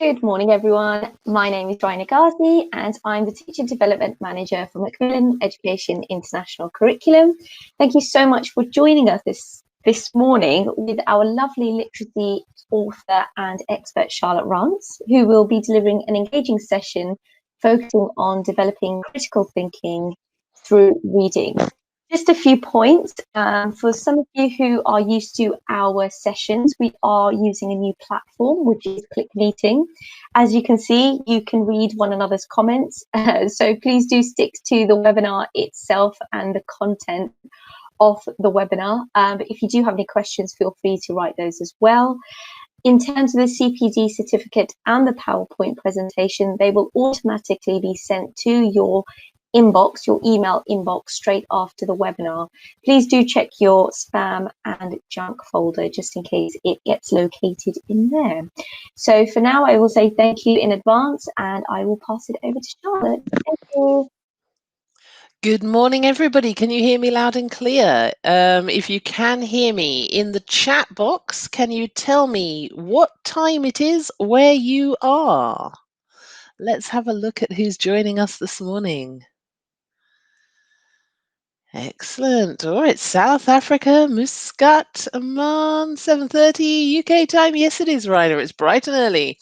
Good morning, everyone. My name is Raina Ghazi, and I'm the Teacher Development Manager for Macmillan Education International Curriculum. Thank you so much for joining us this morning with our lovely literacy author and expert, Charlotte Rance, who will be delivering an engaging session focusing on developing critical thinking through reading. Just a few points. For some of you who are used to our sessions, we are using a new platform, which is Click Meeting. As you can see, you can read one another's comments. So please do stick to the webinar itself and the content of the webinar. But if you do have any questions, feel free to write those as well. In terms of the CPD certificate and the PowerPoint presentation, they will automatically be sent to your inbox, your email inbox, straight after the webinar. Please do check your spam and junk folder just in case it gets located in there. So for now, I will say thank you in advance and I will pass it over to Charlotte. Thank you. Good morning, everybody. Can you hear me loud and clear? If you can hear me in the chat box, can you tell me what time it is where you are? Let's have a look at who's joining us this morning. Excellent. All right, South Africa, Muscat, Amman, 7:30 UK time. Yes, it is, Rainer. It's bright and early.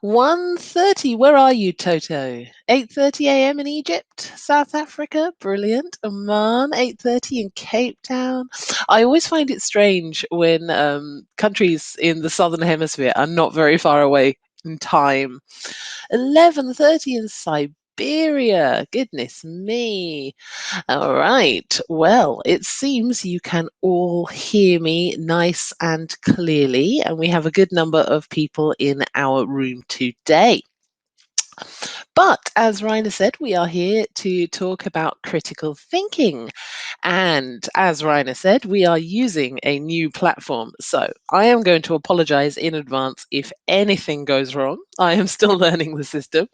1:30. Where are you, Toto? 8:30 a.m. in Egypt, South Africa. Brilliant. Amman, 8:30 in Cape Town. I always find it strange when countries in the Southern Hemisphere are not very far away in time. 11:30 in Siberia. Goodness me. All right. Well, it seems you can all hear me nice and clearly, and we have a good number of people in our room today. But as Rainer said, we are here to talk about critical thinking. And as Rainer said, we are using a new platform. So I am going to apologize in advance if anything goes wrong. I am still learning the system.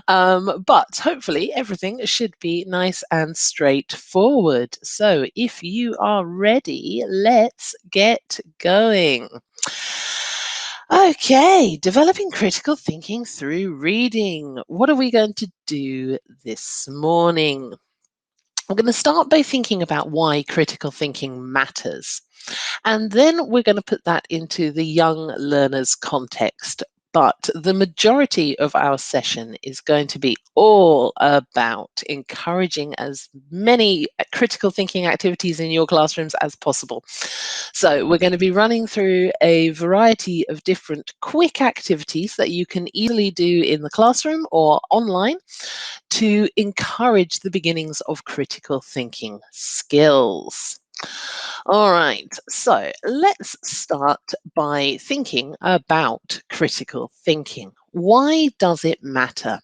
But hopefully everything should be nice and straightforward. So if you are ready, let's get going. Okay, developing critical thinking through reading. What are we going to do this morning? I'm going to start by thinking about why critical thinking matters. And then we're going to put that into the young learners context. But the majority of our session is going to be all about encouraging as many critical thinking activities in your classrooms as possible. So we're going to be running through a variety of different quick activities that you can easily do in the classroom or online to encourage the beginnings of critical thinking skills. All right, so let's start by thinking about critical thinking. Why does it matter?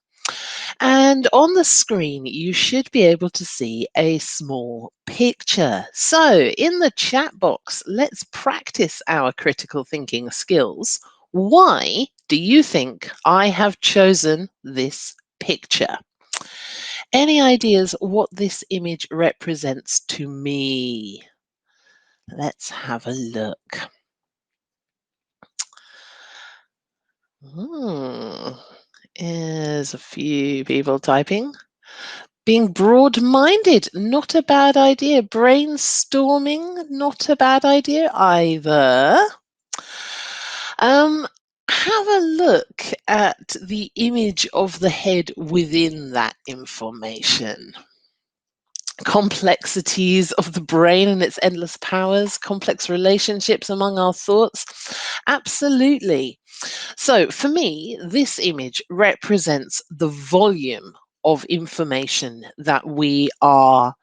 And on the screen, you should be able to see a small picture. So in the chat box, let's practice our critical thinking skills. Why do you think I have chosen this picture? Any ideas what this image represents to me? Let's have a look. There's a few people typing. Being broad-minded, not a bad idea. Brainstorming, not a bad idea either. Have a look at the image of the head within that information. Complexities of the brain and its endless powers, complex relationships among our thoughts. Absolutely. So for me, this image represents the volume of information that we are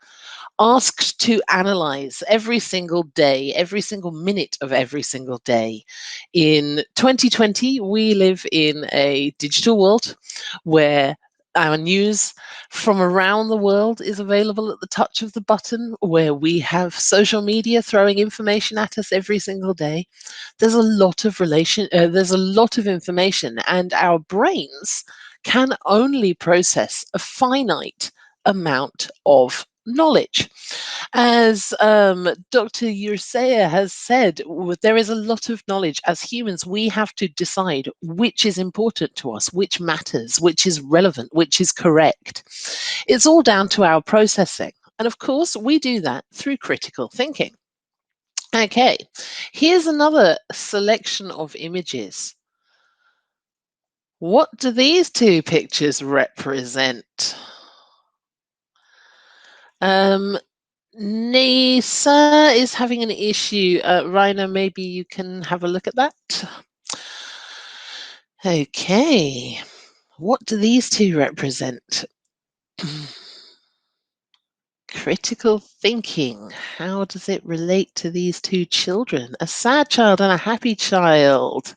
asked to analyze every single day, every single minute of every single day. In 2020, we live in a digital world where our news from around the world is available at the touch of the button, where we have social media throwing information at us every single day. There's a lot of information, and our brains can only process a finite amount of knowledge. As Dr. Yursea has said, there is a lot of knowledge. As humans, we have to decide which is important to us, which matters, which is relevant, which is correct. It's all down to our processing. And of course, we do that through critical thinking. Okay, here's another selection of images. What do these two pictures represent? Nisa is having an issue. Raina, maybe you can have a look at that. Okay, what do these two represent? Critical thinking. How does it relate to these two children? A sad child and a happy child.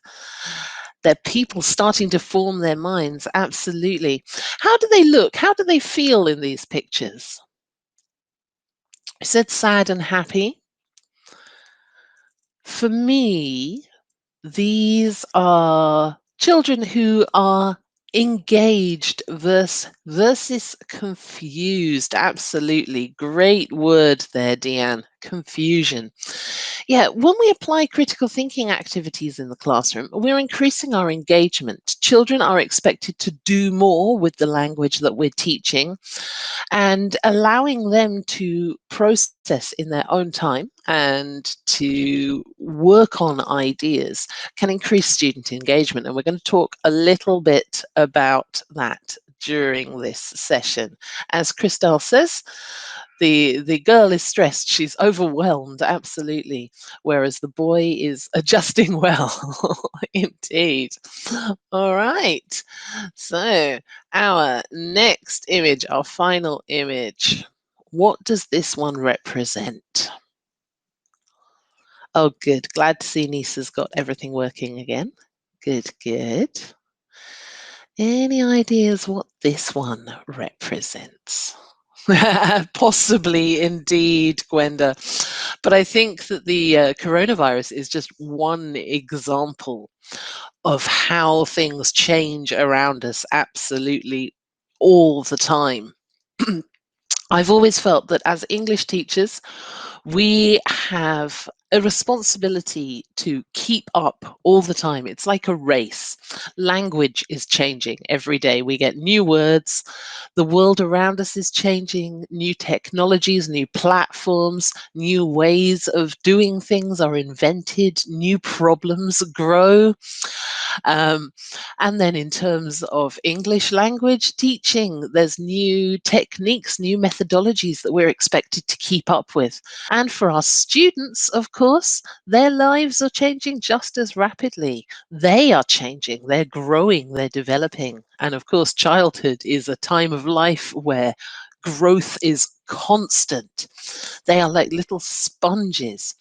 They're people starting to form their minds. Absolutely. How do they look? How do they feel in these pictures? I said sad and happy. For me, these are children who are engaged versus confused. Absolutely. Great word there, Deanne. Confusion. Yeah, when we apply critical thinking activities in the classroom, we're increasing our engagement. Children are expected to do more with the language that we're teaching, and allowing them to process in their own time and to work on ideas can increase student engagement. And we're going to talk a little bit about that during this session. As Christelle says, the girl is stressed, she's overwhelmed, absolutely, whereas the boy is adjusting well. Indeed. All right, so our next image, our final image, what does this one represent? Oh, good. Glad to see Nisa's got everything working again. Good, good. Any ideas what this one represents? Possibly, indeed, Gwenda. But I think that the coronavirus is just one example of how things change around us absolutely all the time. I've always felt that as English teachers, we have a responsibility to keep up all the time. It's like a race. Language is changing every day. We get new words. The world around us is changing. New technologies, new platforms, new ways of doing things are invented. New problems grow. And then in terms of English language teaching, there's new techniques, new methodologies that we're expected to keep up with. And for our students, of course, their lives are changing just as rapidly. They are changing, they're growing, they're developing. And of course, childhood is a time of life where growth is constant. They are like little sponges.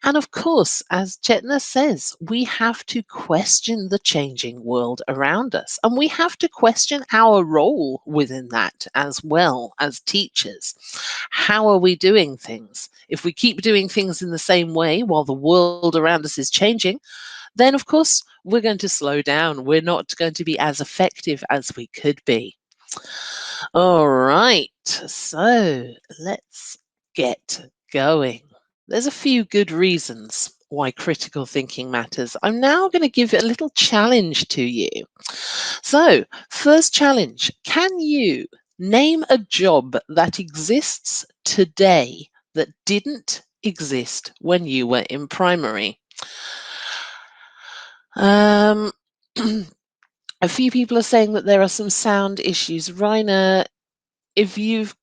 And of course, as Chetna says, we have to question the changing world around us. And we have to question our role within that as well as teachers. How are we doing things? If we keep doing things in the same way while the world around us is changing, then of course we're going to slow down. We're not going to be as effective as we could be. All right, so let's get going. There's a few good reasons why critical thinking matters. I'm now going to give a little challenge to you. So, first challenge, can you name a job that exists today that didn't exist when you were in primary? A few people are saying that there are some sound issues. Rainer, if you've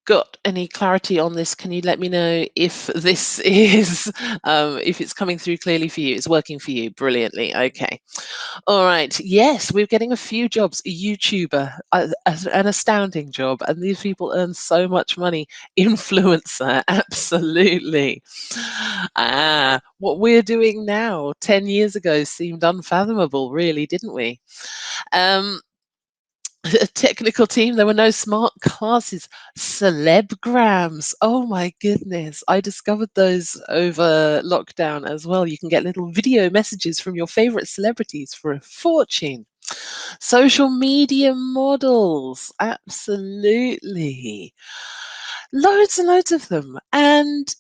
got any clarity on this, can you let me know if this is, if it's coming through clearly for you? It's working for you brilliantly. Okay. All right. Yes, we're getting a few jobs. A YouTuber, an astounding job. And these people earn so much money. Influencer, absolutely. What we're doing now, 10 years ago, seemed unfathomable, really, didn't we? A technical team, there were no smart classes. Celebgrams, oh my goodness, I discovered those over lockdown as well. You can get little video messages from your favorite celebrities for a fortune. Social media models, absolutely. Loads and loads of them. And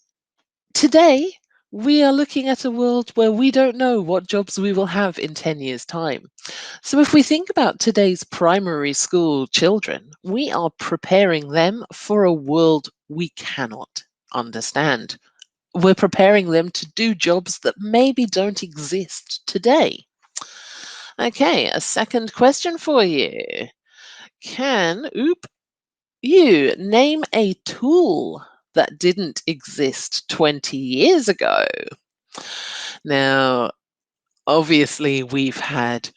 today, we are looking at a world where we don't know what jobs we will have in 10 years' time. So, if we think about today's primary school children, we are preparing them for a world we cannot understand. We're preparing them to do jobs that maybe don't exist today. Okay, a second question for you. You name a tool that didn't exist 20 years ago? Now, obviously, we've had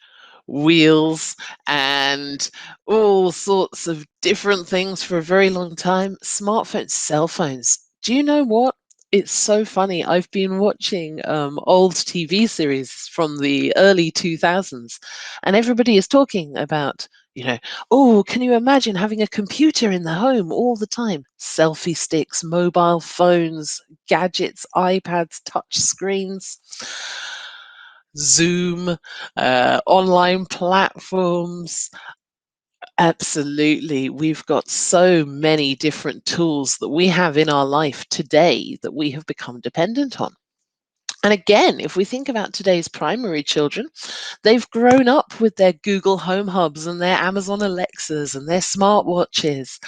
wheels and all sorts of different things for a very long time. Smartphones, cell phones. Do you know what? It's so funny. I've been watching old TV series from the early 2000s, and everybody is talking about, oh, can you imagine having a computer in the home all the time? Selfie sticks, mobile phones, gadgets, iPads, touch screens. Zoom, online platforms. Absolutely. We've got so many different tools that we have in our life today that we have become dependent on. And again, if we think about today's primary children, they've grown up with their Google Home Hubs and their Amazon Alexas and their smartwatches.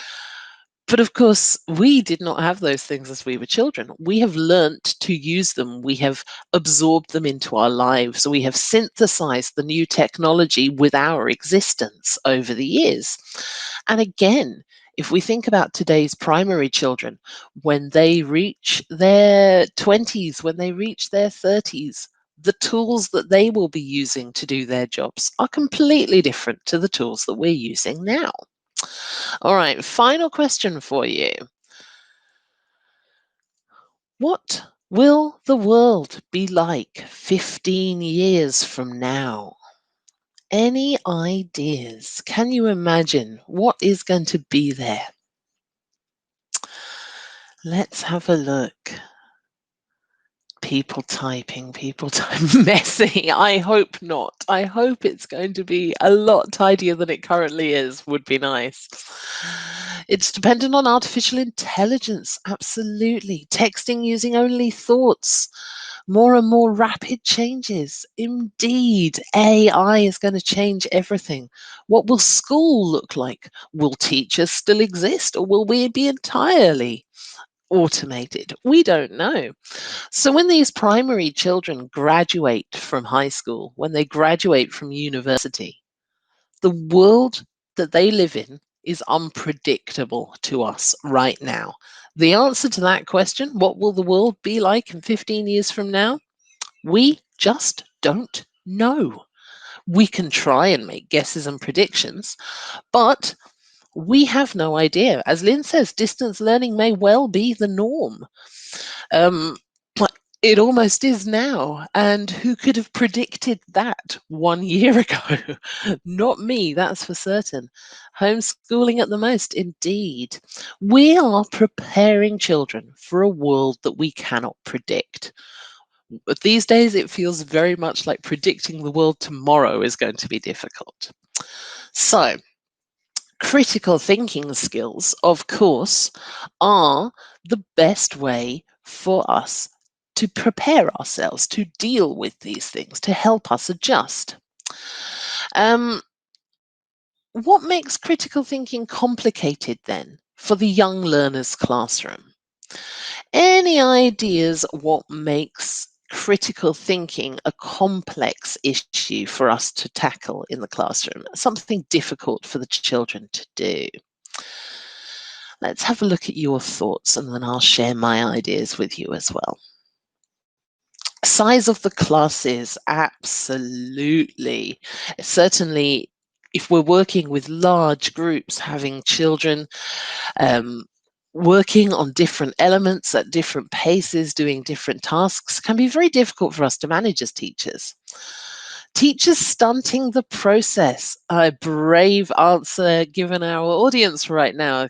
But of course, we did not have those things as we were children. We have learnt to use them. We have absorbed them into our lives. We have synthesized the new technology with our existence over the years. And again, if we think about today's primary children, when they reach their 20s, when they reach their 30s, the tools that they will be using to do their jobs are completely different to the tools that we're using now. All right, final question for you. What will the world be like 15 years from now? Any ideas? Can you imagine what is going to be there? Let's have a look. People typing, messy. I hope not. I hope it's going to be a lot tidier than it currently is, would be nice. It's dependent on artificial intelligence, absolutely. Texting using only thoughts, more and more rapid changes. Indeed, AI is going to change everything. What will school look like? Will teachers still exist, or will we be entirely automated? We don't know. So when these primary children graduate from high school, when they graduate from university, the world that they live in is unpredictable to us right now. The answer to that question, what will the world be like in 15 years from now? We just don't know. We can try and make guesses and predictions, but we have no idea. As Lynn says, distance learning may well be the norm. Um, it almost is now. And who could have predicted that 1 year ago? Not me, that's for certain. Homeschooling at the most, indeed. We are preparing children for a world that we cannot predict. But these days, it feels very much like predicting the world tomorrow is going to be difficult. So, critical thinking skills, of course, are the best way for us to prepare ourselves to deal with these things, to help us adjust. What makes critical thinking complicated then for the young learner's classroom? Any ideas what makes critical thinking a complex issue for us to tackle in the classroom? Something difficult for the children to do? Let's have a look at your thoughts and then I'll share my ideas with you as well. Size of the classes, absolutely. Certainly, if we're working with large groups, having children working on different elements at different paces, doing different tasks, can be very difficult for us to manage as teachers. Teachers stunting the process. A brave answer given our audience right now,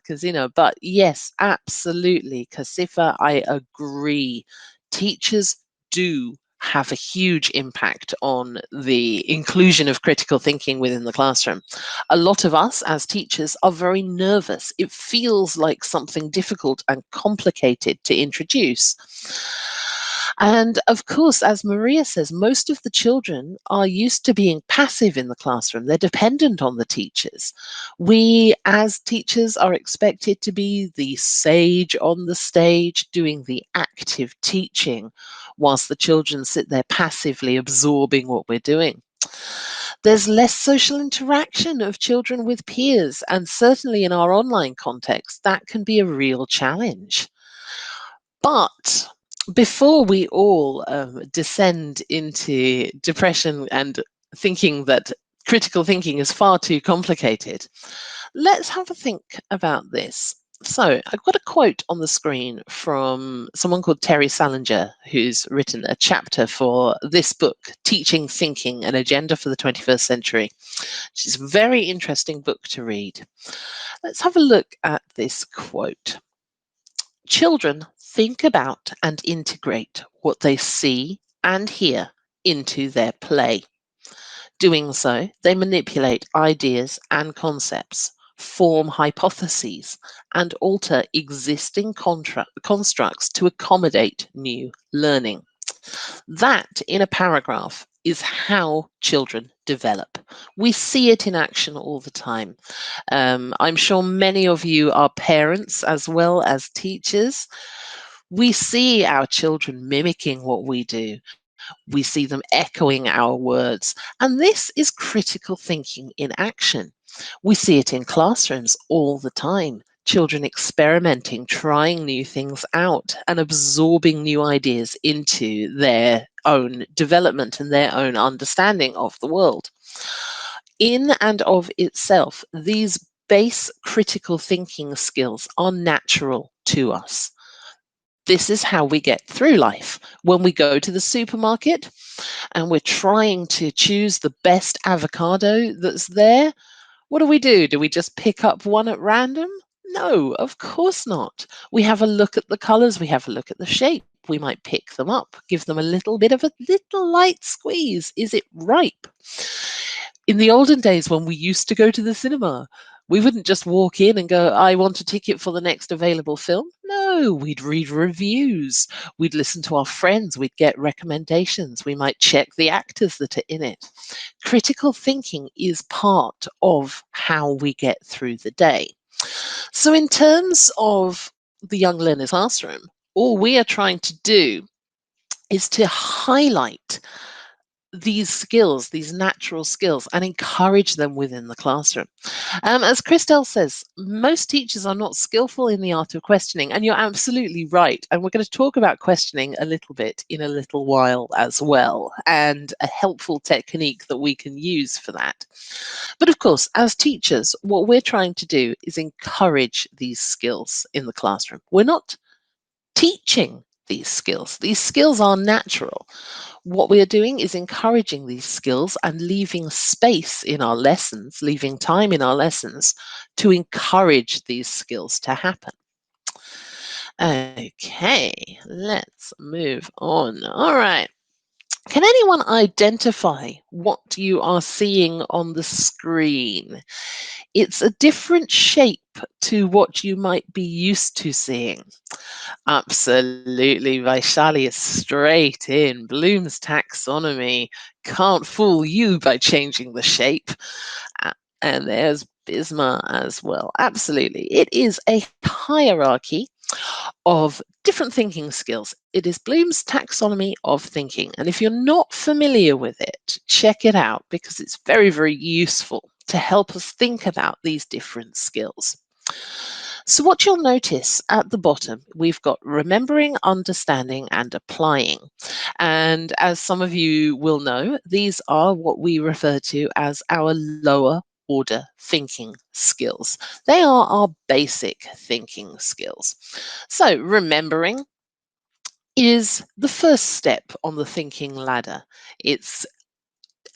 but yes, absolutely, Kasifa, I agree. Teachers do have a huge impact on the inclusion of critical thinking within the classroom. A lot of us as teachers are very nervous. It feels like something difficult and complicated to introduce. And of course, as Maria says, most of the children are used to being passive in the classroom. They're dependent on the teachers. We, as teachers, are expected to be the sage on the stage, doing the active teaching, whilst the children sit there passively absorbing what we're doing. There's less social interaction of children with peers, and certainly in our online context, that can be a real challenge. But before we all descend into depression and thinking that critical thinking is far too complicated, let's have a think about this. So I've got a quote on the screen from someone called Terry Salinger, who's written a chapter for this book, Teaching, Thinking, an Agenda for the 21st Century, which is a very interesting book to read. Let's have a look at this quote. Children think about and integrate what they see and hear into their play. Doing so, they manipulate ideas and concepts, form hypotheses, and alter existing constructs to accommodate new learning. That, in a paragraph, is how children develop. We see it in action all the time. I'm sure many of you are parents as well as teachers. We see our children mimicking what we do. We see them echoing our words. And this is critical thinking in action. We see it in classrooms all the time. Children experimenting, trying new things out, and absorbing new ideas into their own development and their own understanding of the world. In and of itself, these base critical thinking skills are natural to us. This is how we get through life. When we go to the supermarket and we're trying to choose the best avocado that's there, what do? Do we just pick up one at random? No, of course not. We have a look at the colors, we have a look at the shape. We might pick them up, give them a little bit of a little light squeeze. Is it ripe? In the olden days when we used to go to the cinema, we wouldn't just walk in and go, I want a ticket for the next available film. No, we'd read reviews. We'd listen to our friends. We'd get recommendations. We might check the actors that are in it. Critical thinking is part of how we get through the day. So in terms of the Young Learners Classroom, all we are trying to do is to highlight these skills, these natural skills, and encourage them within the classroom. As Christelle says, most teachers are not skillful in the art of questioning, and you're absolutely right. And we're going to talk about questioning a little bit in a little while as well, and a helpful technique that we can use for that. But of course, as teachers, what we're trying to do is encourage these skills in the classroom. We're not teaching these skills. These skills are natural. What we are doing is encouraging these skills and leaving space in our lessons, leaving time in our lessons to encourage these skills to happen. Okay, let's move on. All right. Can anyone identify what you are seeing on the screen? It's a different shape to what you might be used to seeing. Absolutely, Vaishali is straight in. Bloom's taxonomy can't fool you by changing the shape. And there's Bisma as well. Absolutely. It is a hierarchy of different thinking skills. It is Bloom's taxonomy of thinking. And if you're not familiar with it, check it out because it's very, very useful to help us think about these different skills. So what you'll notice at the bottom, we've got remembering, understanding, and applying. And as some of you will know, these are what we refer to as our lower order thinking skills. They are our basic thinking skills. So remembering is the first step on the thinking ladder. It's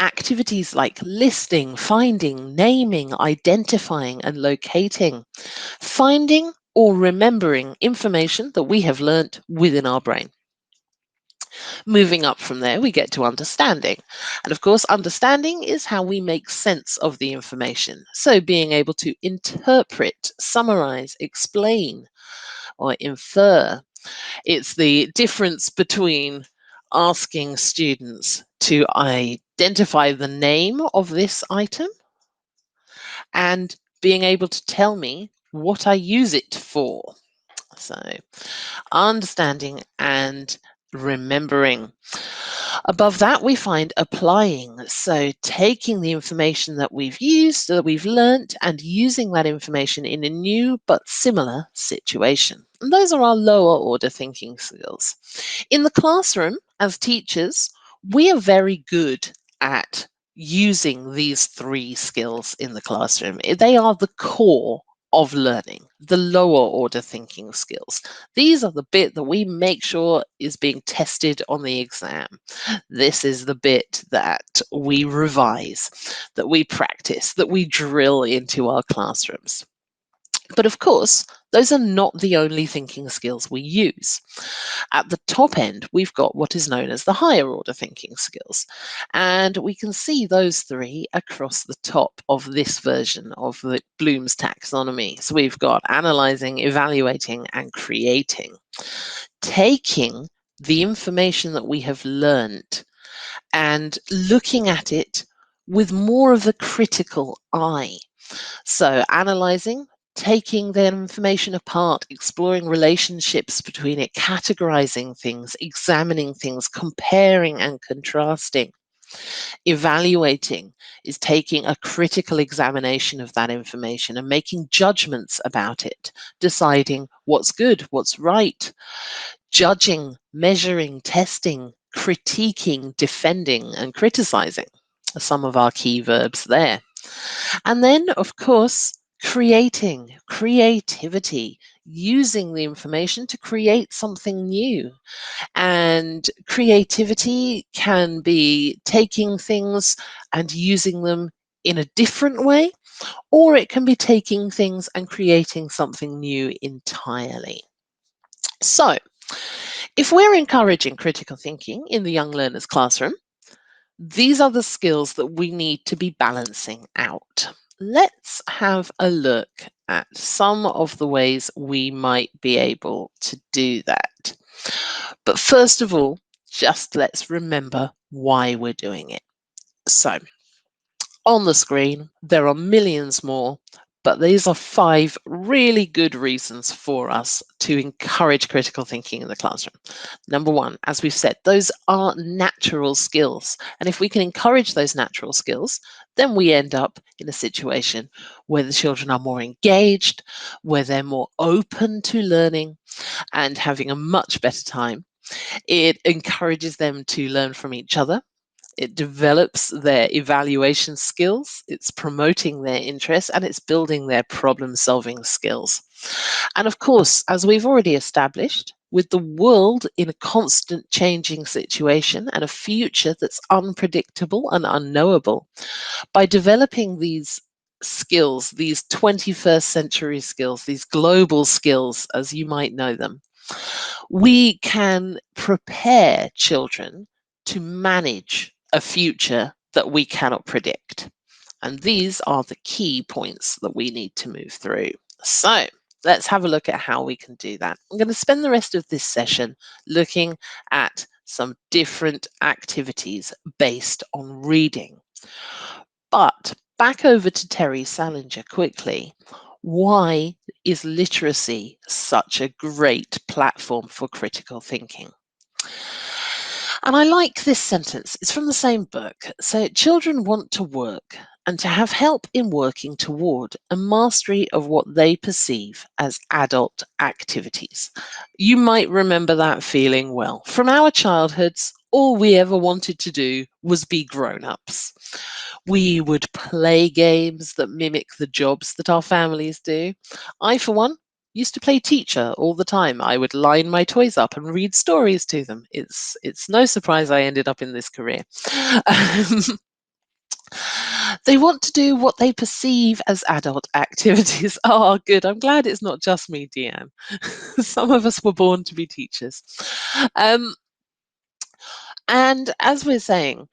activities like listing, finding, naming, identifying, and locating, finding or remembering information that we have learnt within our brain. Moving up from there, we get to understanding. And of course, understanding is how we make sense of the information. So being able to interpret, summarize, explain, or infer. It's the difference between asking students to identify the name of this item and being able to tell me what I use it for. So, understanding and remembering. Above that, we find applying. So, taking the information that we've used, that we've learnt, and using that information in a new but similar situation. And those are our lower order thinking skills. In the classroom, as teachers, we are very good at using these three skills in the classroom. They are the core of learning, the lower order thinking skills. These are the bit that we make sure is being tested on the exam. This is the bit that we revise, that we practice, that we drill into our classrooms. But of course, those are not the only thinking skills we use. At the top end, we've got what is known as the higher order thinking skills. And we can see those three across the top of this version of the Bloom's taxonomy. So we've got analyzing, evaluating, and creating. Taking the information that we have learned and looking at it with more of a critical eye. So analyzing, taking the information apart, exploring relationships between it, categorizing things, examining things, comparing and contrasting. Evaluating is taking a critical examination of that information and making judgments about it, deciding what's good, what's right, judging, measuring, testing, critiquing, defending, and criticizing are some of our key verbs there. And then, of course, creativity, using the information to create something new. And creativity can be taking things and using them in a different way, or it can be taking things and creating something new entirely. So, if we're encouraging critical thinking in the young learner's classroom, these are the skills that we need to be balancing out. Let's have a look at some of the ways we might be able to do that. But first of all, just let's remember why we're doing it. So, on the screen, there are millions more, but these are 5 really good reasons for us to encourage critical thinking in the classroom. Number 1, as we've said, those are natural skills. And if we can encourage those natural skills, then we end up in a situation where the children are more engaged, where they're more open to learning and having a much better time. It encourages them to learn from each other. It develops their evaluation skills, it's promoting their interests, and it's building their problem solving skills. And of course, as we've already established, with the world in a constant changing situation and a future that's unpredictable and unknowable, by developing these skills, these 21st century skills, these global skills, as you might know them, we can prepare children to manage a future that we cannot predict. And these are the key points that we need to move through. So let's have a look at how we can do that. I'm going to spend the rest of this session looking at some different activities based on reading. But back over to Terry Salinger quickly. Why is literacy such a great platform for critical thinking? And I like this sentence. It's from the same book. So, children want to work and to have help in working toward a mastery of what they perceive as adult activities. You might remember that feeling well. From our childhoods, all we ever wanted to do was be grown-ups. We would play games that mimic the jobs that our families do. I, for one, used to play teacher all the time. I would line my toys up and read stories to them. It's no surprise I ended up in this career. They want to do what they perceive as adult activities. Oh, good. I'm glad it's not just me, Deanne. Some of us were born to be teachers. And as we're saying,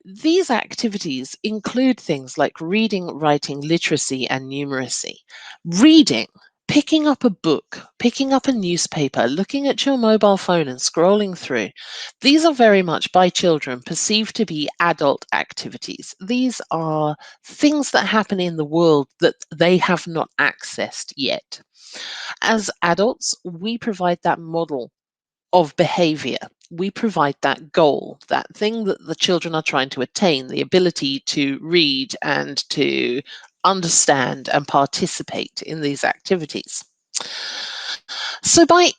these activities include things like reading, writing, literacy, and numeracy. Reading, picking up a book, picking up a newspaper, looking at your mobile phone and scrolling through. These are very much by children perceived to be adult activities. These are things that happen in the world that they have not accessed yet. As adults, we provide that model of behavior. We provide that goal, that thing that the children are trying to attain, the ability to read and to understand and participate in these activities. So by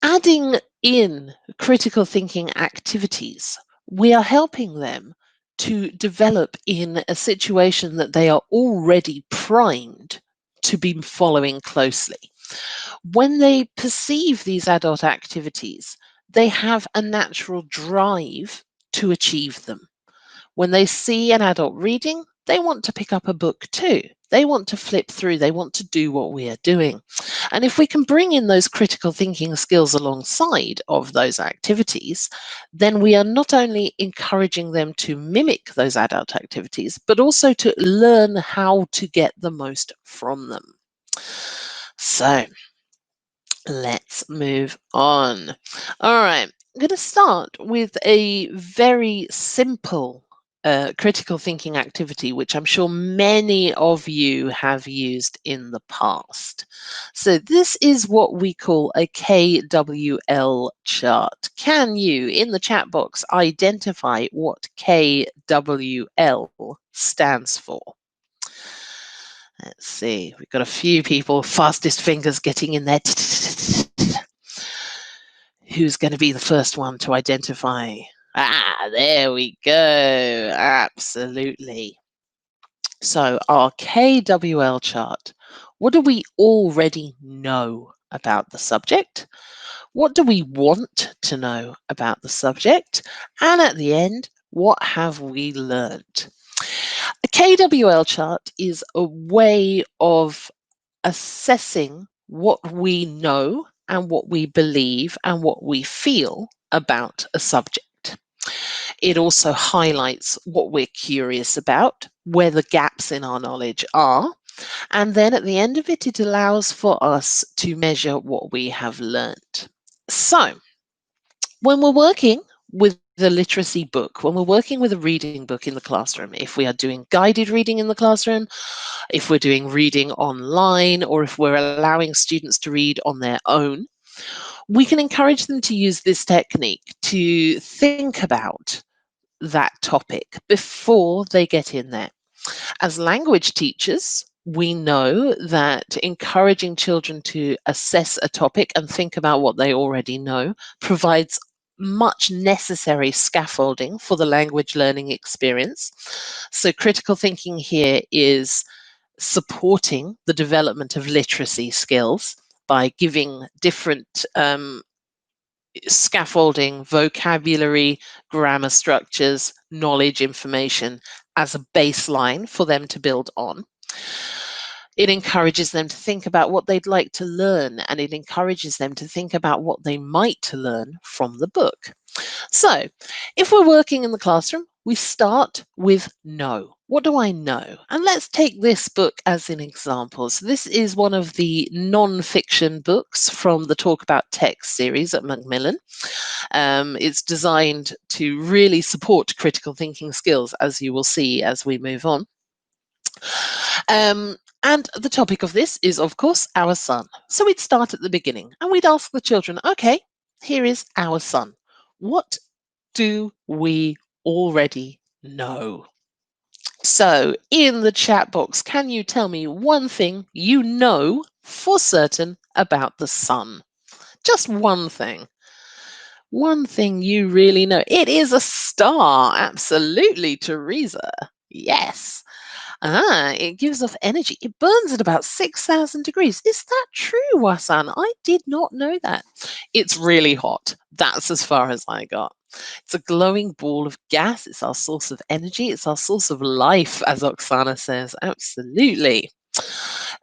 adding in critical thinking activities, we are helping them to develop in a situation that they are already primed to be following closely. When they perceive these adult activities, they have a natural drive to achieve them. When they see an adult reading, they want to pick up a book too. They want to flip through, they want to do what we are doing. And if we can bring in those critical thinking skills alongside of those activities, then we are not only encouraging them to mimic those adult activities, but also to learn how to get the most from them. So, let's move on. All right, I'm going to start with a very simple critical thinking activity, which I'm sure many of you have used in the past. So this is what we call a KWL chart. Can you, in the chat box, identify what KWL stands for? Let's see, we've got a few people, fastest fingers getting in there. Who's going to be the first one to identify? Ah, there we go. Absolutely. So our KWL chart, what do we already know about the subject? What do we want to know about the subject? And at the end, what have we learned? A KWL chart is a way of assessing what we know and what we believe and what we feel about a subject. It also highlights what we're curious about, where the gaps in our knowledge are, and then at the end of it, it allows for us to measure what we have learned. So, when we're working with a literacy book, when we're working with a reading book in the classroom, if we are doing guided reading in the classroom, if we're doing reading online, or if we're allowing students to read on their own, we can encourage them to use this technique to think about that topic before they get in there. As language teachers, we know that encouraging children to assess a topic and think about what they already know provides much necessary scaffolding for the language learning experience. So critical thinking here is supporting the development of literacy skills by giving different scaffolding, vocabulary, grammar structures, knowledge information as a baseline for them to build on. It encourages them to think about what they'd like to learn, and it encourages them to think about what they might learn from the book. So, if we're working in the classroom, we start with know. What do I know? And let's take this book as an example. So this is one of the non-fiction books from the Talk About Text series at Macmillan. It's designed to really support critical thinking skills, as you will see as we move on. And the topic of this is, of course, our sun. So we'd start at the beginning and we'd ask the children, okay, here is our sun. What do we already know? So in the chat box, can you tell me one thing you know for certain about the sun? Just one thing. One thing you really know. It is a star. Absolutely, Teresa. Yes. It gives off energy. It burns at about 6,000 degrees. Is that true, Wasan? I did not know that. It's really hot. That's as far as I got. It's a glowing ball of gas. It's our source of energy. It's our source of life, as Oksana says. Absolutely.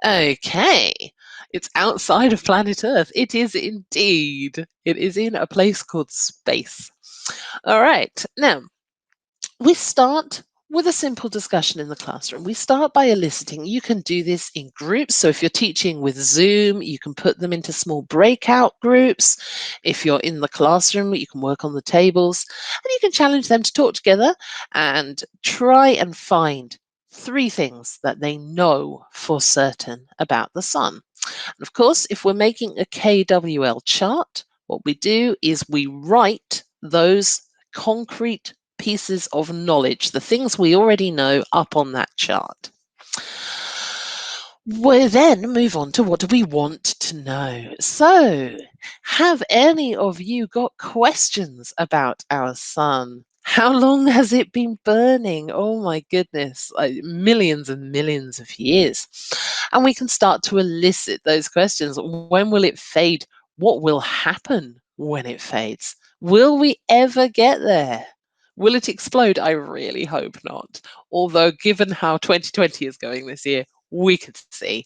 Okay. It's outside of planet Earth. It is indeed. It is in a place called space. All right. Now, we start with a simple discussion in the classroom. We start by eliciting. You can do this in groups. So if you're teaching with Zoom, you can put them into small breakout groups. If you're in the classroom, you can work on the tables and you can challenge them to talk together and try and find 3 things that they know for certain about the sun. And of course, if we're making a KWL chart, what we do is we write those concrete pieces of knowledge, the things we already know, up on that chart. We then move on to what do we want to know. So, have any of you got questions about our sun? How long has it been burning? Oh my goodness, millions and millions of years. And we can start to elicit those questions. When will it fade? What will happen when it fades? Will we ever get there? Will it explode? I really hope not. Although, given how 2020 is going this year, we could see.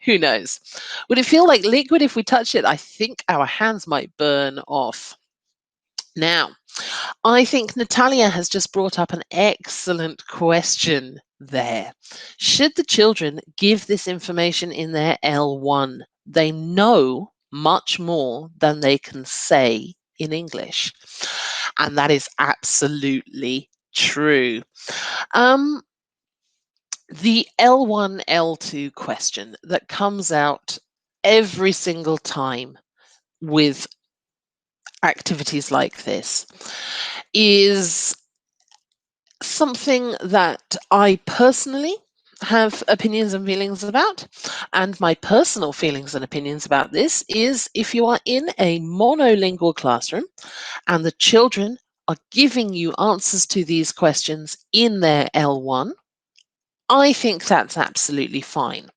Who knows? Would it feel like liquid if we touch it? I think our hands might burn off. Now, I think Natalia has just brought up an excellent question there. Should the children give this information in their L1? They know much more than they can say in English. And that is absolutely true. The L1, L2 question that comes out every single time with activities like this is something that I personally have opinions and feelings about. And my personal feelings and opinions about this is if you are in a monolingual classroom and the children are giving you answers to these questions in their L1, I think that's absolutely fine,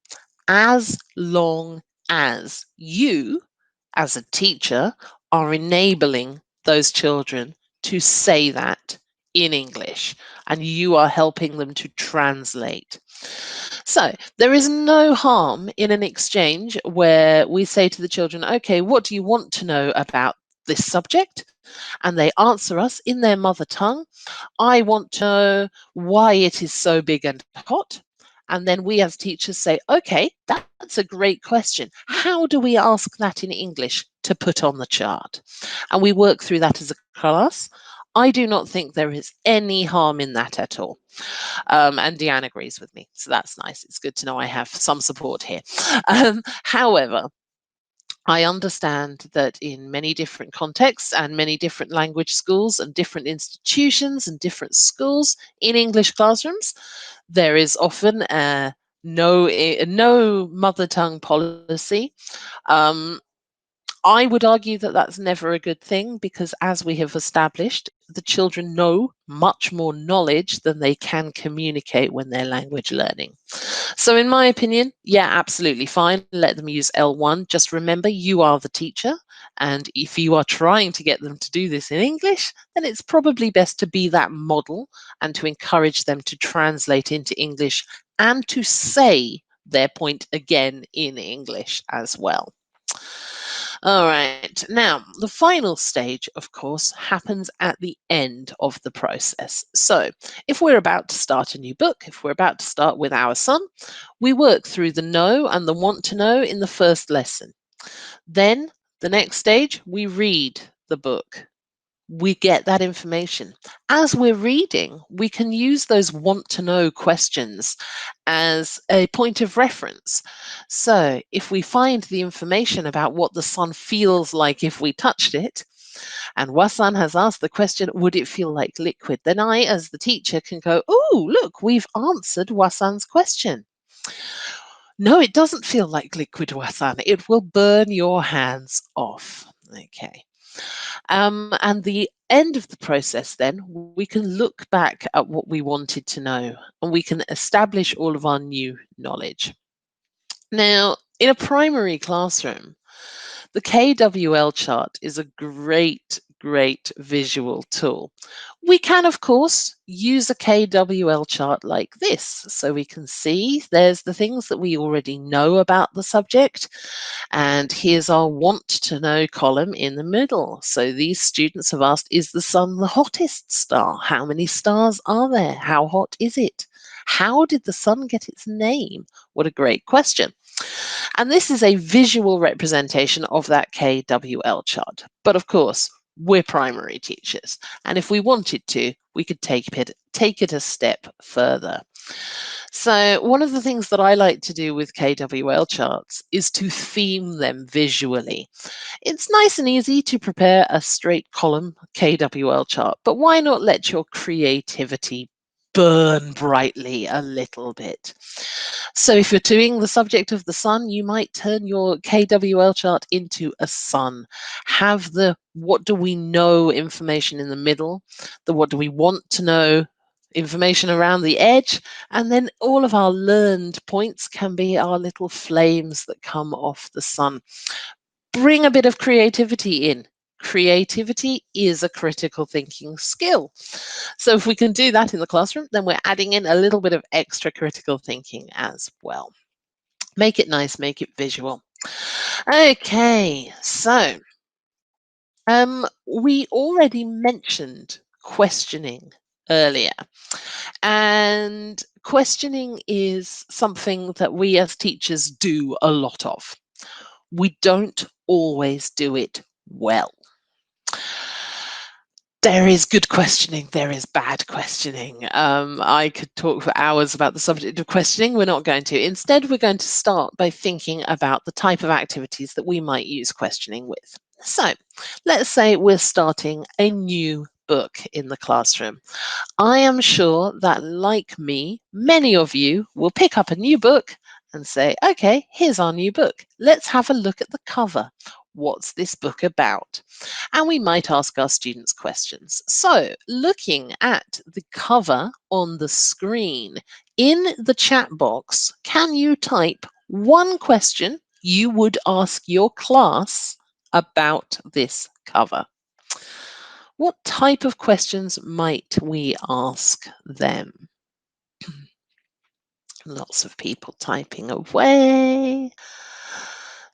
as long as you, as a teacher, are enabling those children to say that in English and you are helping them to translate. So there is no harm in an exchange where we say to the children, okay, what do you want to know about this subject? And they answer us in their mother tongue. I want to know why it is so big and hot. And then we as teachers say, okay, that's a great question. How do we ask that in English to put on the chart? And we work through that as a class. I do not think there is any harm in that at all. And Deanne agrees with me. So that's nice. It's good to know I have some support here. However, I understand that in many different contexts and many different language schools and different institutions and different schools in English classrooms, there is often no mother tongue policy. I would argue that that's never a good thing because, as we have established, the children know much more knowledge than they can communicate when they're language learning. So, in my opinion, yeah, absolutely fine. Let them use L1. Just remember, you are the teacher. And if you are trying to get them to do this in English, then it's probably best to be that model and to encourage them to translate into English and to say their point again in English as well. All right, now the final stage, of course, happens at the end of the process. So if we're about to start a new book, if we're about to start with our sun, we work through the know and the want to know in the first lesson. Then the next stage, we read the book. We get that information. As we're reading, we can use those want to know questions as a point of reference. So if we find the information about what the sun feels like if we touched it, and Wasan has asked the question, would it feel like liquid? Then I, as the teacher, can go, oh, look, we've answered Wasan's question. No, it doesn't feel like liquid, Wasan. It will burn your hands off. Okay. And the end of the process, then, we can look back at what we wanted to know and we can establish all of our new knowledge. Now, in a primary classroom, the KWL chart is a great great visual tool. We can, of course, use a KWL chart like this, so we can see there's the things that we already know about the subject, and here's our want to know column in the middle. So these students have asked, is the sun the hottest star? How many stars are there? How hot is it? How did the sun get its name? What a great question. And this is a visual representation of that KWL chart. But of course, we're primary teachers, and if we wanted to, we could take it a step further. So one of the things that I like to do with KWL charts is to theme them visually. It's nice and easy to prepare a straight column KWL chart, but why not let your creativity burn brightly a little bit? So if you're doing the subject of the sun, you might turn your KWL chart into a sun. Have the what do we know information in the middle, the what do we want to know information around the edge, and then all of our learned points can be our little flames that come off the sun. Bring a bit of creativity in. Creativity is a critical thinking skill. So if we can do that in the classroom, then we're adding in a little bit of extra critical thinking as well. Make it nice, make it visual. Okay, so we already mentioned questioning earlier. And questioning is something that we as teachers do a lot of. We don't always do it well. There is good questioning, there is bad questioning. I could talk for hours about the subject of questioning. We're not going to. Instead, we're going to start by thinking about the type of activities that we might use questioning with. So let's say we're starting a new book in the classroom. I am sure that, like me, many of you will pick up a new book and say, okay, here's our new book. Let's have a look at the cover. What's this book about? And we might ask our students questions. So looking at the cover on the screen, in the chat box, can you type one question you would ask your class about this cover? What type of questions might we ask them? Lots of people typing away.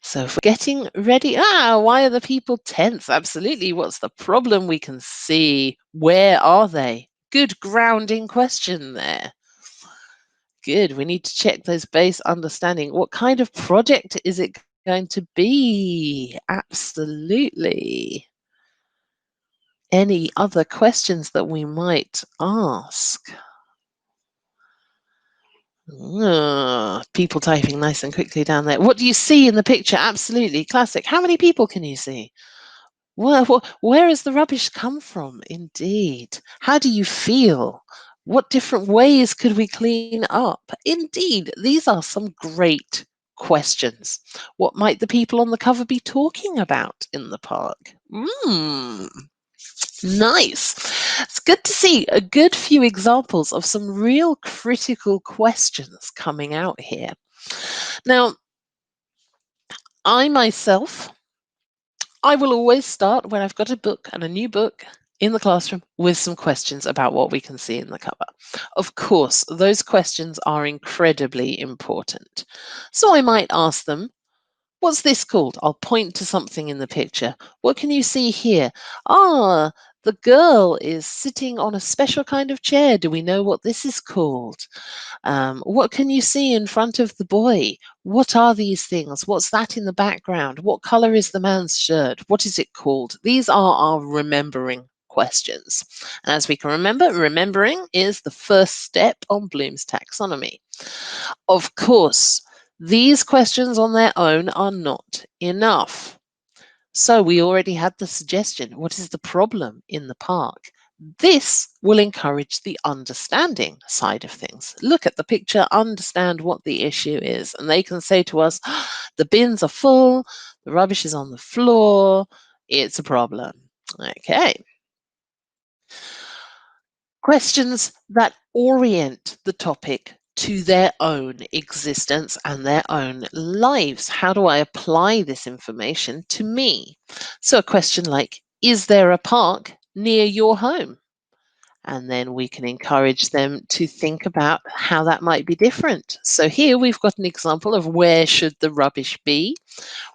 So if we're getting ready, why are the people tense? Absolutely. What's the problem? We can see. Where are they? Good grounding question there. Good. We need to check those base understanding. What kind of project is it going to be? Absolutely. Any other questions that we might ask? People typing nice and quickly down there. What do you see in the picture? Absolutely. Classic. How many people can you see? Where has the rubbish come from? Indeed. How do you feel? What different ways could we clean up? Indeed. These are some great questions. What might the people on the cover be talking about in the park? Nice. It's good to see a good few examples of some real critical questions coming out here. Now, I myself, I will always start when I've got a book and a new book in the classroom with some questions about what we can see in the cover. Of course, those questions are incredibly important. So I might ask them, what's this called? I'll point to something in the picture. What can you see here? The girl is sitting on a special kind of chair. Do we know what this is called? What can you see in front of the boy? What are these things? What's that in the background? What color is the man's shirt? What is it called? These are our remembering questions. And as we can remember, remembering is the first step on Bloom's taxonomy. Of course, these questions on their own are not enough. So we already had the suggestion. What is the problem in the park? This will encourage the understanding side of things. Look at the picture, understand what the issue is. And they can say to us, the bins are full, the rubbish is on the floor, it's a problem. Okay. Questions that orient the topic to their own existence and their own lives. How do I apply this information to me? So a question like, Is there a park near your home? And then we can encourage them to think about how that might be different. So here we've got an example of where should the rubbish be.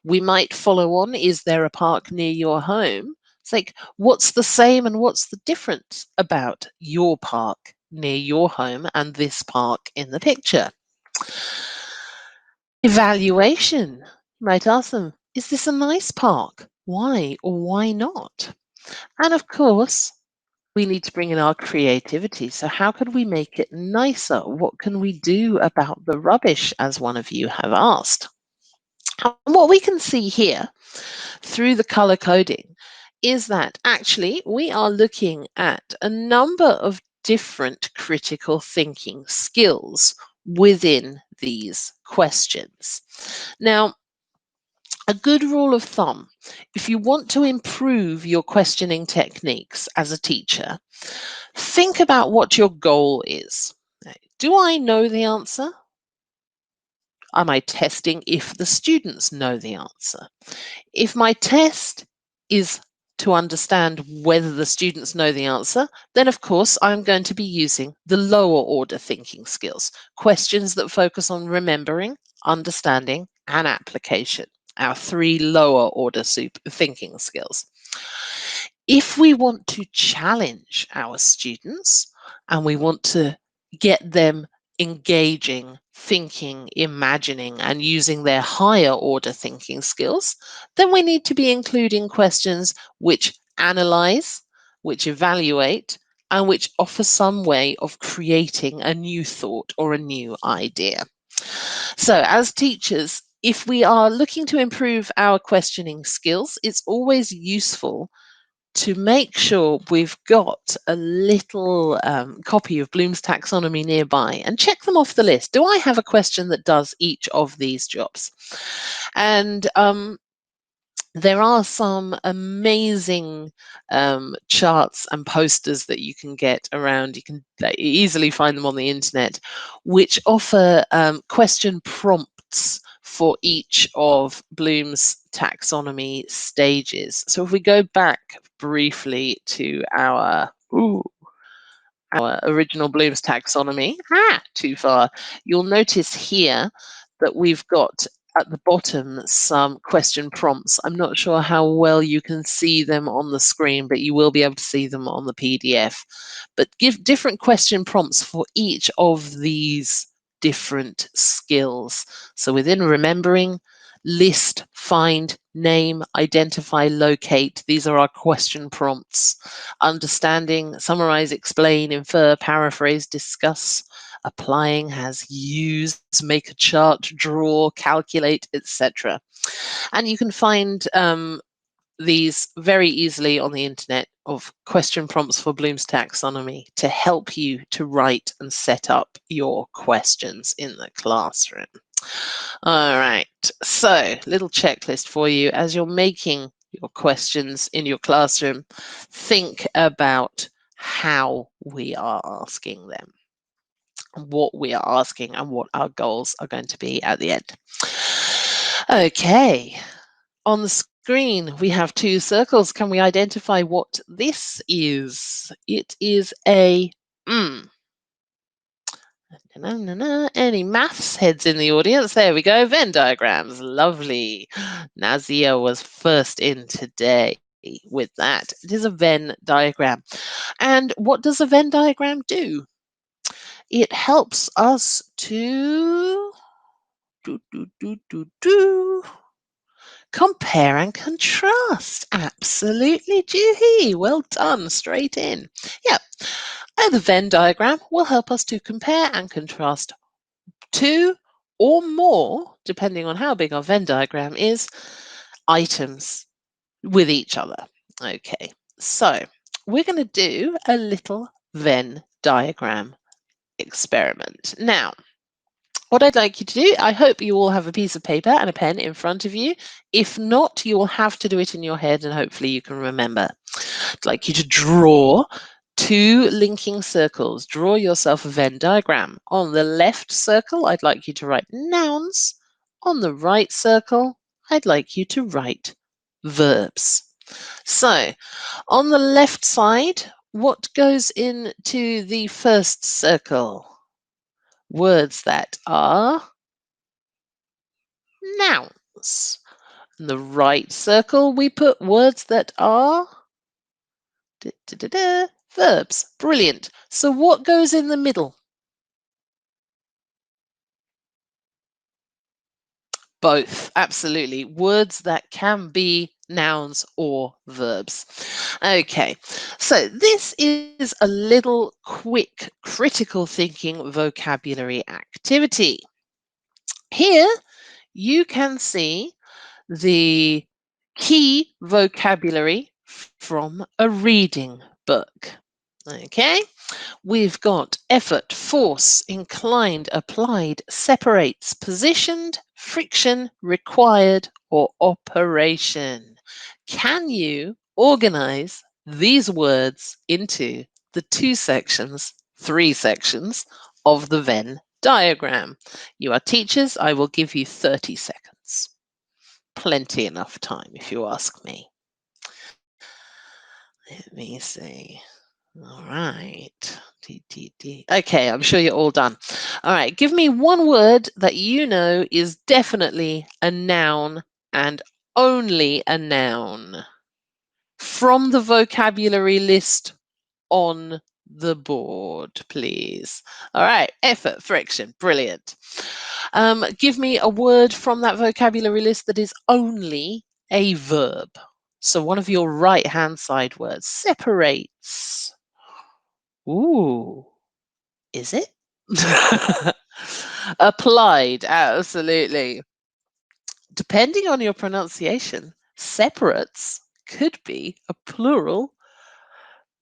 We might follow on, is there a park near your home? It's like, what's the same and what's the difference about your park near your home and this park in the picture? Evaluation. You might ask them, is this a nice park? Why or why not? And of course, we need to bring in our creativity. So how can we make it nicer? What can we do about the rubbish, as one of you have asked? And what we can see here through the color coding is that actually we are looking at a number of different critical thinking skills within these questions. Now, a good rule of thumb, if you want to improve your questioning techniques as a teacher, think about what your goal is. Do I know the answer? Am I testing if the students know the answer? If my test is to understand whether the students know the answer, then of course I'm going to be using the lower order thinking skills, questions that focus on remembering, understanding, and application, our 3 lower order thinking skills. If we want to challenge our students and we want to get them engaging, thinking, imagining, and using their higher order thinking skills, then we need to be including questions which analyze, which evaluate, and which offer some way of creating a new thought or a new idea. So, as teachers, if we are looking to improve our questioning skills, it's always useful to make sure we've got a little copy of Bloom's taxonomy nearby and check them off the list. Do I have a question that does each of these jobs? And there are some amazing charts and posters that you can get around. You can easily find them on the internet, which offer question prompts for each of Bloom's taxonomy stages. So if we go back briefly to our original Bloom's taxonomy, too far, you'll notice here that we've got at the bottom some question prompts. I'm not sure how well you can see them on the screen, but you will be able to see them on the PDF. But give different question prompts for each of these different skills. So within remembering, list, find, name, identify, locate. These are our question prompts. Understanding, summarize, explain, infer, paraphrase, discuss. Applying has use, make a chart, draw, calculate, etc. And you can find these very easily on the internet of question prompts for Bloom's taxonomy to help you to write and set up your questions in the classroom. All right, so little checklist for you as you're making your questions in your classroom. Think about how we are asking them, what we are asking, and what our goals are going to be at the end. Okay, on the screen we have 2 circles. Can we identify what this is? It is a Any maths heads in the audience? There we go. Venn diagrams. Lovely. Nazia was first in today with that. It is a Venn diagram. And what does a Venn diagram do? It helps us to compare and contrast. Absolutely, Juhi. Well done. Straight in. Yeah. The Venn diagram will help us to compare and contrast 2 or more, depending on how big our Venn diagram is, items with each other. Okay, so we're going to do a little Venn diagram experiment. Now, what I'd like you to do, I hope you all have a piece of paper and a pen in front of you. If not, you will have to do it in your head and hopefully you can remember. I'd like you to draw 2 linking circles. Draw yourself a Venn diagram. On the left circle, I'd like you to write nouns. On the right circle, I'd like you to write verbs. So on the left side, what goes into the first circle? Words that are nouns. In the right circle, we put words that are verbs. Brilliant. So what goes in the middle? Both, absolutely. Words that can be nouns or verbs. Okay, so this is a little quick critical thinking vocabulary activity. Here you can see the key vocabulary from a reading book. Okay, we've got effort, force, inclined, applied, separates, positioned, friction, required, or operation. Can you organize these words into the three sections of the Venn diagram? You are teachers. I will give you 30 seconds. Plenty enough time if you ask me. Let me see. All right. Okay, I'm sure you're all done. All right, give me one word that you know is definitely a noun and only a noun from the vocabulary list on the board, please. All right, effort, friction, brilliant. Give me a word from that vocabulary list that is only a verb. So one of your right-hand side words, separates. Ooh, is it? Applied, absolutely. Depending on your pronunciation, separates could be a plural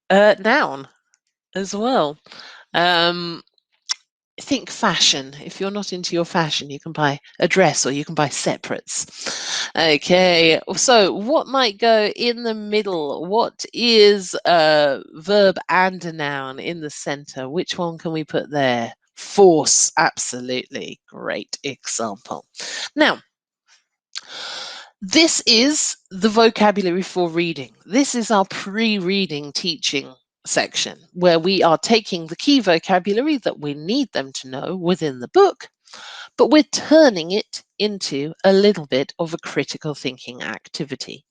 noun as well. Think fashion. If you're not into your fashion, you can buy a dress or you can buy separates. Okay, so what might go in the middle? What is a verb and a noun in the center? Which one can we put there? Force, absolutely. Great example. Now, this is the vocabulary for reading. This is our pre-reading teaching section where we are taking the key vocabulary that we need them to know within the book, but we're turning it into a little bit of a critical thinking activity.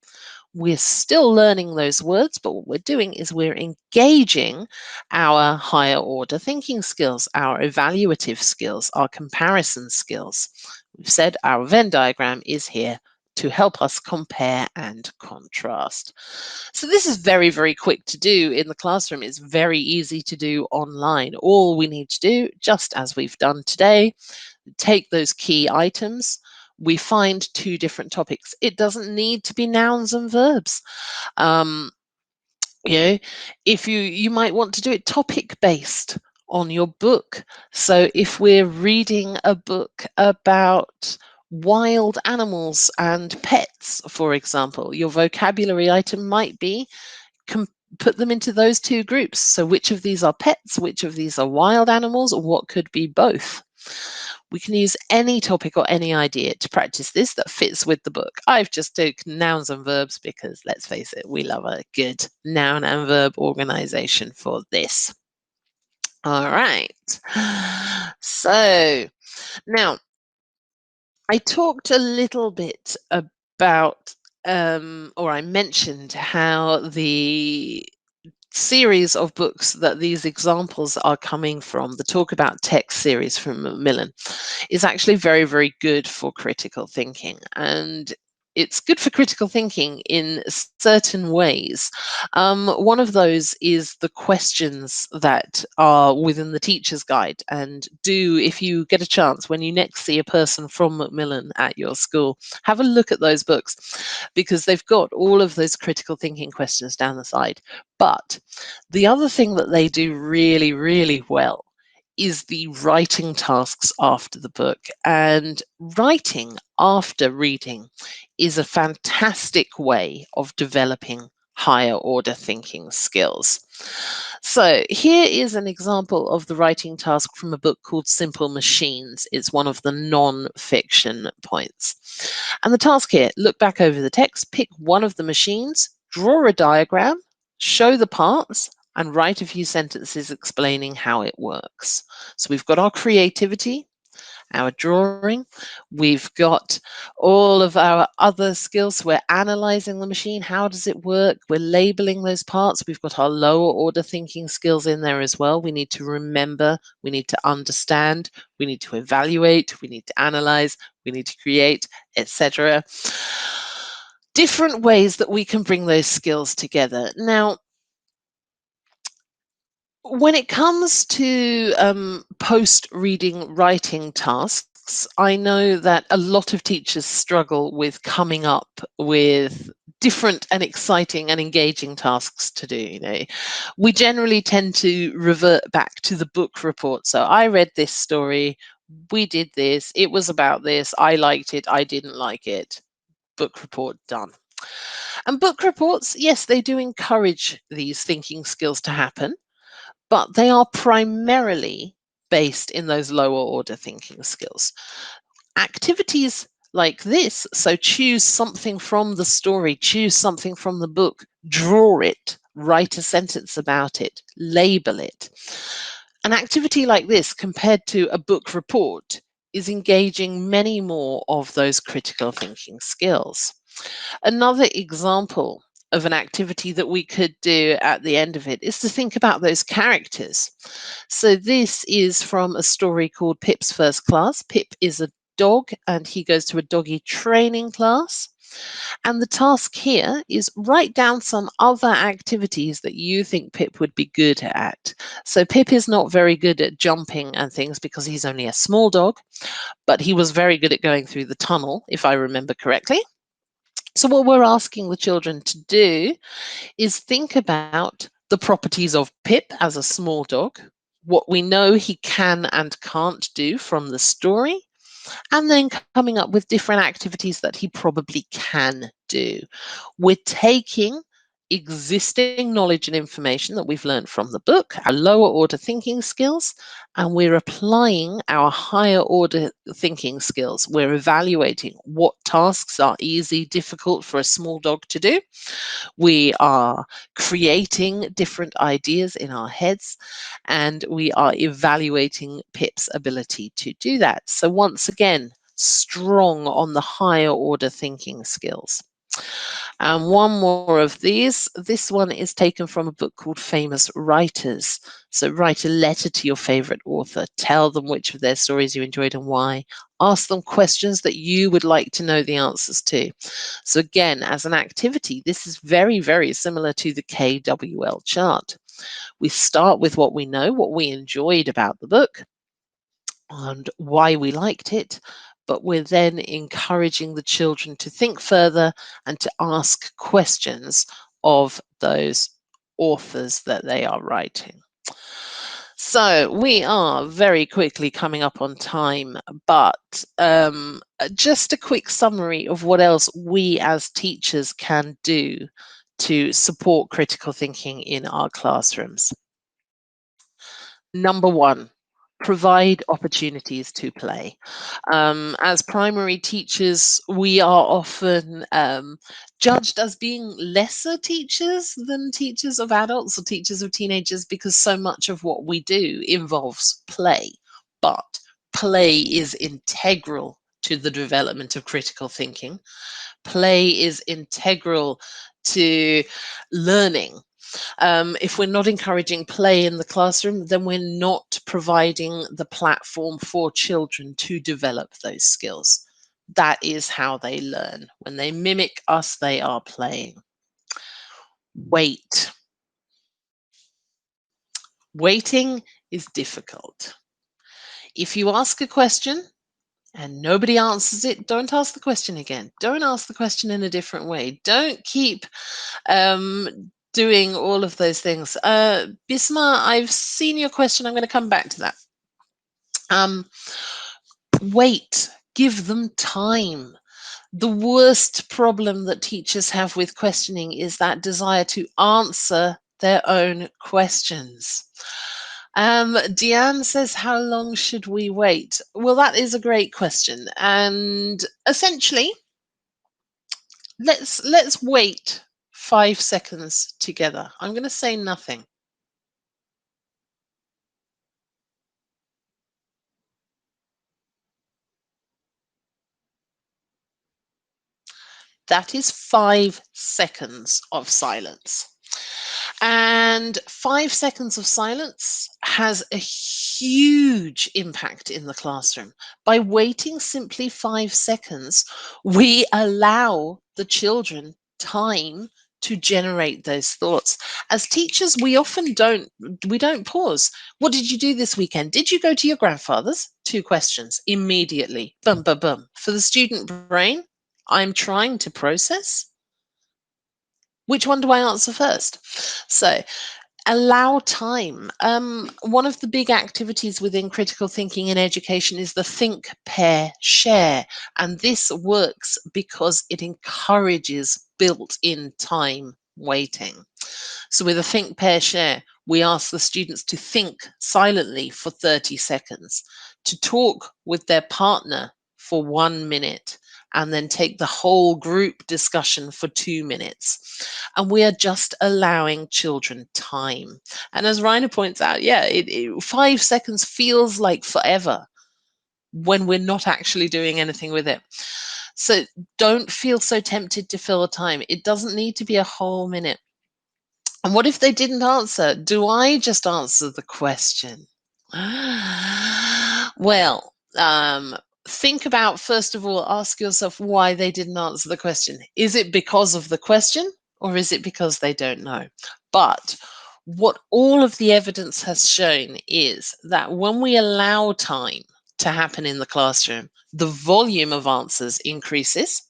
We're still learning those words, but what we're doing is we're engaging our higher order thinking skills, our evaluative skills, our comparison skills. We've said our Venn diagram is here to help us compare and contrast. So this is very, very quick to do in the classroom. It's very easy to do online. All we need to do, just as we've done today, take those key items. We find two different topics. It doesn't need to be nouns and verbs. You know, if you might want to do it topic based on your book. So if we're reading a book about wild animals and pets, for example, your vocabulary item might be put them into those two groups. So which of these are pets, which of these are wild animals, or what could be both? We can use any topic or any idea to practice this that fits with the book. I've just taken nouns and verbs because, let's face it, we love a good noun and verb organization for this. All right. So now I talked a little bit about, or I mentioned how the series of books that these examples are coming from, the Talk About Text series from Macmillan, is actually very, very good for critical thinking. And it's good for critical thinking in certain ways. One of those is the questions that are within the teacher's guide. And do, if you get a chance, when you next see a person from Macmillan at your school, have a look at those books because they've got all of those critical thinking questions down the side. But the other thing that they do really, really well is the writing tasks after the book. And writing after reading is a fantastic way of developing higher order thinking skills. So here is an example of the writing task from a book called Simple Machines. It's one of the non-fiction points. And the task here, look back over the text, pick one of the machines, draw a diagram, show the parts, and write a few sentences explaining how it works. So we've got our creativity, our drawing, we've got all of our other skills. We're analyzing the machine. How does it work? We're labeling those parts. We've got our lower order thinking skills in there as well. We need to remember, we need to understand, we need to evaluate, we need to analyze, we need to create, etc. Different ways that we can bring those skills together. Now, when it comes to post-reading writing tasks, I know that a lot of teachers struggle with coming up with different and exciting and engaging tasks to do. You know, we generally tend to revert back to the book report. So I read this story, we did this, it was about this, I liked it, I didn't like it. Book report done. And book reports, yes, they do encourage these thinking skills to happen, but they are primarily based in those lower order thinking skills. Activities like this, so choose something from the story, choose something from the book, draw it, write a sentence about it, label it. An activity like this compared to a book report is engaging many more of those critical thinking skills. Another example of an activity that we could do at the end of it is to think about those characters. So this is from a story called Pip's First Class. Pip is a dog and he goes to a doggy training class. And the task here is write down some other activities that you think Pip would be good at. So Pip is not very good at jumping and things because he's only a small dog, but he was very good at going through the tunnel, if I remember correctly. So what we're asking the children to do is think about the properties of Pip as a small dog, what we know he can and can't do from the story, and then coming up with different activities that he probably can do. We're taking existing knowledge and information that we've learned from the book, our lower order thinking skills, and we're applying our higher order thinking skills. We're evaluating what tasks are easy, difficult for a small dog to do. We are creating different ideas in our heads, and we are evaluating Pip's ability to do that. So once again, strong on the higher order thinking skills. And one more of these. This one is taken from a book called Famous Writers. So write a letter to your favorite author. Tell them which of their stories you enjoyed and why. Ask them questions that you would like to know the answers to. So again, as an activity, this is very, very similar to the KWL chart. We start with what we know, what we enjoyed about the book, and why we liked it, but we're then encouraging the children to think further and to ask questions of those authors that they are writing. So we are very quickly coming up on time, but just a quick summary of what else we as teachers can do to support critical thinking in our classrooms. Number one, provide opportunities to play. As primary teachers, we are often judged as being lesser teachers than teachers of adults or teachers of teenagers because so much of what we do involves play. But play is integral to the development of critical thinking. Play is integral to learning. If we're not encouraging play in the classroom, then we're not providing the platform for children to develop those skills. That is how they learn. When they mimic us, they are playing. Wait. Waiting is difficult. If you ask a question and nobody answers it, don't ask the question again. Don't ask the question in a different way. Don't keep doing all of those things. Bisma, I've seen your question. I'm going to come back to that. Wait, give them time. The worst problem that teachers have with questioning is that desire to answer their own questions. Deanne says, how long should we wait? Well, that is a great question. And essentially, let's wait 5 seconds together. I'm going to say nothing. That is 5 seconds of silence. And 5 seconds of silence has a huge impact in the classroom. By waiting simply 5 seconds, we allow the children time to generate those thoughts. As teachers, we often don't pause. What did you do this weekend? Did you go to your grandfather's? 2 questions immediately. Boom, boom, boom. For the student brain, I'm trying to process. Which one do I answer first? So allow time. One of the big activities within critical thinking in education is the think, pair, share. And this works because it encourages built-in time waiting. So with a think, pair, share, we ask the students to think silently for 30 seconds, to talk with their partner for 1 minute, and then take the whole group discussion for 2 minutes. And we are just allowing children time. And as Rainer points out, yeah, 5 seconds feels like forever when we're not actually doing anything with it. So don't feel so tempted to fill the time. It doesn't need to be a whole minute. And what if they didn't answer? Do I just answer the question? Well, think about, first of all, ask yourself why they didn't answer the question. Is it because of the question, or is it because they don't know? But what all of the evidence has shown is that when we allow time to happen in the classroom, the volume of answers increases.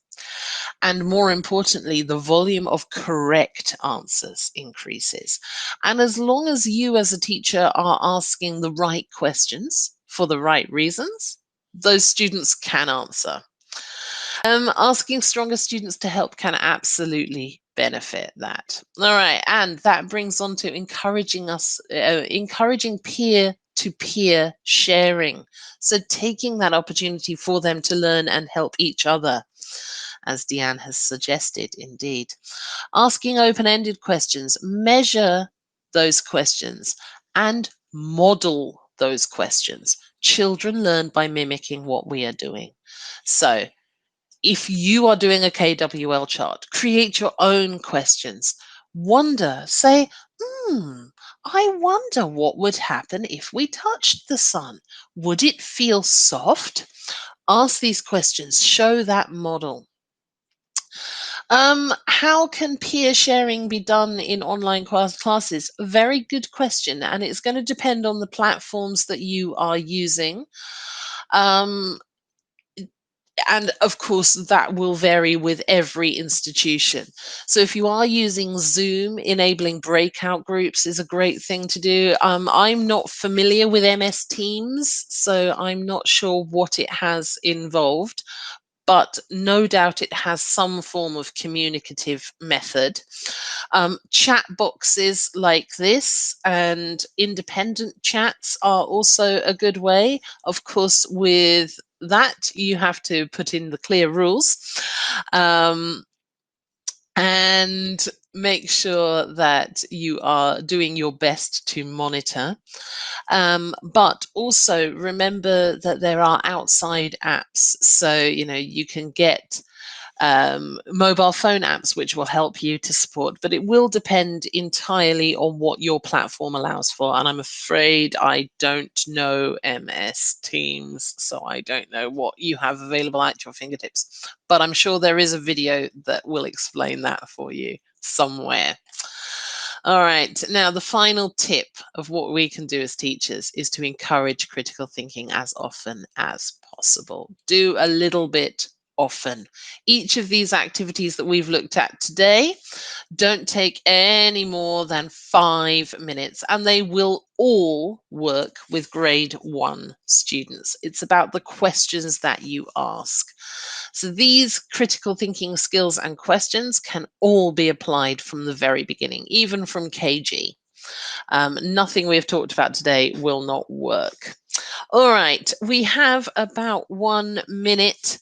And more importantly, the volume of correct answers increases. And as long as you as a teacher are asking the right questions for the right reasons, those students can answer. Asking stronger students to help can absolutely benefit that. All right, and that brings on to encouraging peer-to-peer sharing. So taking that opportunity for them to learn and help each other, as Deanne has suggested, indeed. Asking open-ended questions, measure those questions, and model those questions. Children learn by mimicking what we are doing. So if you are doing a KWL chart, create your own questions. Wonder, say, I wonder what would happen if we touched the sun. Would it feel soft? Ask these questions, show that model. How can peer sharing be done in online classes? Very good question, and it's going to depend on the platforms that you are using. And of course, that will vary with every institution. So if you are using Zoom, enabling breakout groups is a great thing to do. I'm not familiar with MS Teams, so I'm not sure what it has involved, but no doubt it has some form of communicative method. Chat boxes like this and independent chats are also a good way. Of course, with that, you have to put in the clear rules and make sure that you are doing your best to monitor. But also remember that there are outside apps. So, you can get mobile phone apps which will help you to support, but it will depend entirely on what your platform allows for. And I'm afraid I don't know MS Teams, so I don't know what you have available at your fingertips, but I'm sure there is a video that will explain that for you somewhere. All right, now the final tip of what we can do as teachers is to encourage critical thinking as often as possible. Do a little bit often. Each of these activities that we've looked at today don't take any more than 5 minutes, and they will all work with grade 1 students. It's about the questions that you ask. So these critical thinking skills and questions can all be applied from the very beginning, even from KG. Nothing we've talked about today will not work. All right, we have about 1 minute.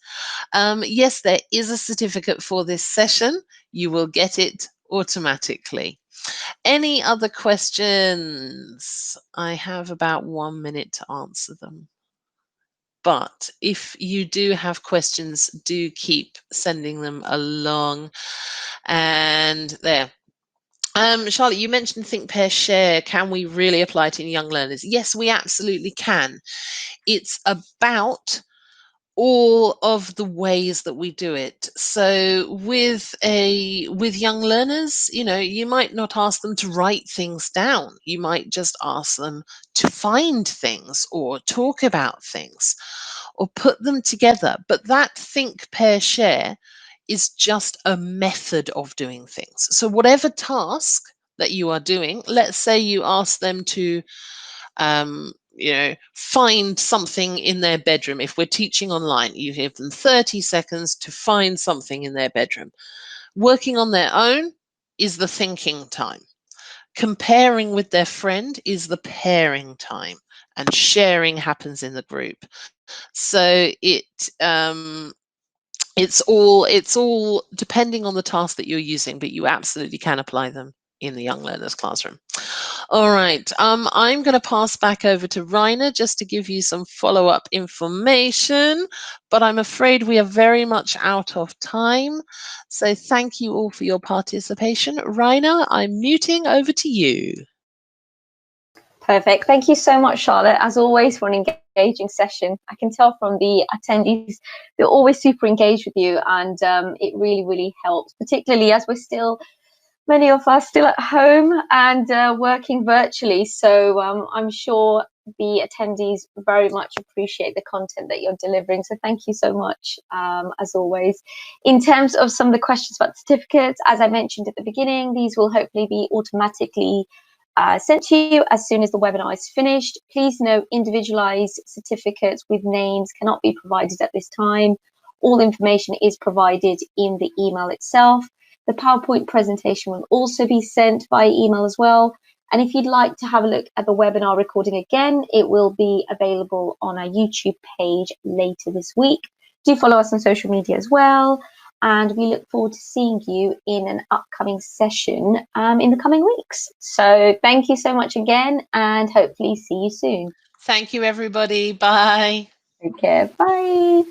Yes, there is a certificate for this session. You will get it automatically. Any other questions? I have about 1 minute to answer them. But if you do have questions, do keep sending them along. And there. Charlotte, you mentioned think, pair, share. Can we really apply it in young learners? Yes, we absolutely can. It's about all of the ways that we do it. So with young learners, you might not ask them to write things down. You might just ask them to find things or talk about things or put them together. But that think, pair, share is just a method of doing things. So whatever task that you are doing, let's say you ask them to find something in their bedroom. If we're teaching online, you give them 30 seconds to find something in their bedroom. Working on their own is the thinking time. Comparing with their friend is the pairing time, and sharing happens in the group. So it's all depending on the task that you're using, but you absolutely can apply them in the young learners classroom. All right, I'm going to pass back over to Rainer just to give you some follow-up information, but I'm afraid we are very much out of time. So thank you all for your participation. Rainer, I'm muting over to you. Perfect. Thank you so much, Charlotte, as always, for an engaging session. I can tell from the attendees, they're always super engaged with you, and it really, really helps, particularly as we're still, many of us still at home and working virtually. So I'm sure the attendees very much appreciate the content that you're delivering. So thank you so much, as always. In terms of some of the questions about certificates, as I mentioned at the beginning, these will hopefully be automatically sent to you as soon as the webinar is finished. Please note, individualized certificates with names cannot be provided at this time. All information is provided in the email itself. The PowerPoint presentation will also be sent by email as well. And if you'd like to have a look at the webinar recording again, it will be available on our YouTube page later this week. Do follow us on social media as well. And we look forward to seeing you in an upcoming session in the coming weeks. So thank you so much again, and hopefully see you soon. Thank you, everybody. Bye. Take care. Bye.